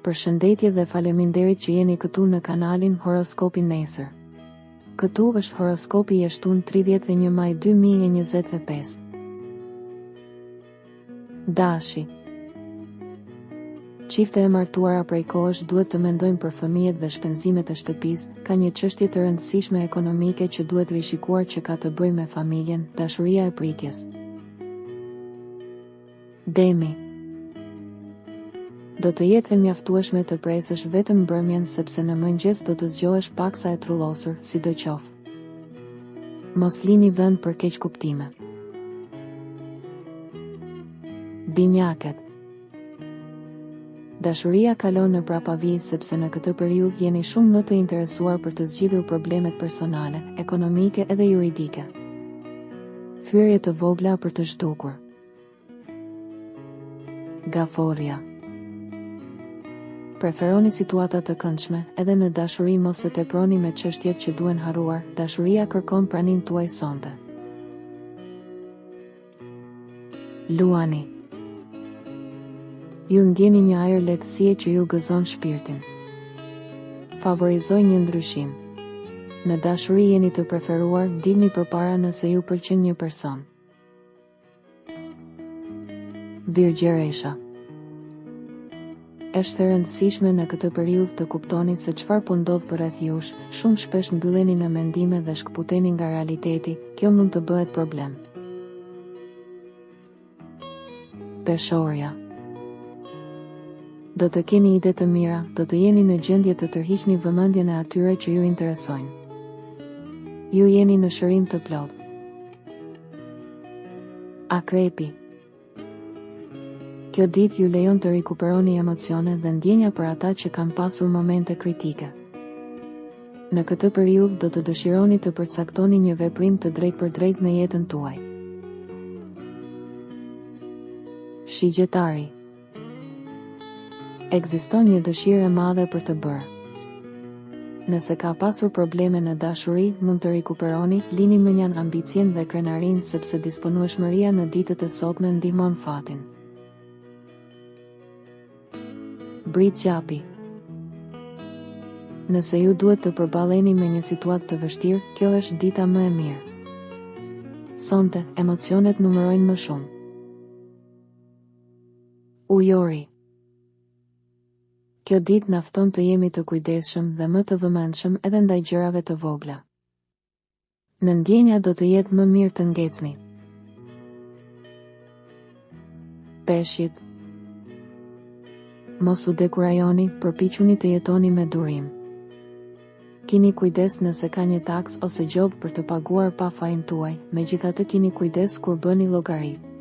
Përshëndetje dhe faleminderit që jeni këtu në kanalin Horoskopi Nesër. Këtu është horoskopi i shtunë 31 maj 2025. Dashi. Çifte e martuara prej kohësh duhet të mendojnë për fëmijët dhe shpenzimet e shtëpisë, ka një çështje të rëndësishme ekonomike që duhet rishikuar që ka të bëjë me familjen, dashuria e pritjes. Demi. Do të jetë e mjaftueshme të presësh vetëm mbrëmjen sepse në mëngjes do të zgjohesh paksa e trullosur, sidoqoftë. Mos lini vend për keq kuptime. Binjakët. Dashuria kalon në prapavi sepse në këtë periudhë jeni shumë më të interesuar për të zgjidhur problemet personale, ekonomike edhe juridike. Fyerje të vogla për të zhdukur. Gaforja. Preferoni situata të këndshme, edhe në dashuri mos e teproni me çështjet që duhen harruar, dashuria kërkon praninë tuaj sonte. Luani. Ju ndjeni një ajër lehtësie që ju gëzon shpirtin. Favorizoj një ndryshim. Në dashuri jeni të preferuar, dilni përpara nëse ju pëlqen një person. Virgjëresha. Është e rëndësishme në këtë periudhë të kuptoni se çfarë po ndodh përreth jush, shumë shpesh mbylleni në mendime dhe shkëputeni nga realiteti, kjo mund të bëhet problem. Peshorja. Do të keni ide të mira, do të jeni në gjendje të tërhiqni vëmendjen e atyre që ju interesojnë. Ju jeni në shërim të plotë. Akrepi. Kjo ditë ju lejon të rikuperoni emocione dhe ndjenja për ata që kanë pasur momente kritike. Në këtë periudhë do të dëshironi të përcaktoni një veprim të drejtpërdrejtë në jetën tuaj. Shigjetari. Ekziston një dëshirë e madhe për të bërë. Nëse ka pasur probleme në dashuri, mund të rikuperoni, lini menjan ambicien dhe krenarin sepse disponueshmëria në ditët e sotme ndihmon fatin. Britsjapi. Nëse ju duhet të përballeni me një situatë të vështirë, kjo është dita më e mirë. Sonte, emocionet numërojnë më shumë. Ujori. Kjo ditë na fton të jemi të kujdesshëm dhe më të vëmendshëm edhe ndaj gjërave të vogla. Në ndjenja do të jetë më mirë të ngecni. Peshqit. Mos u dekurajoni, përpiquni të jetoni me durim. Kini kujdes nëse ka një taks ose gjobë për të paguar pa fajin tuaj, megjithatë kini kujdes kur bëni llogaritë.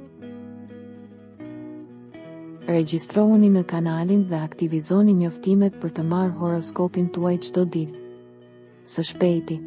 Regjistrohuni në kanalin dhe aktivizoni njoftimet për të marrë horoskopin tuaj çdo ditë. Së shpejti.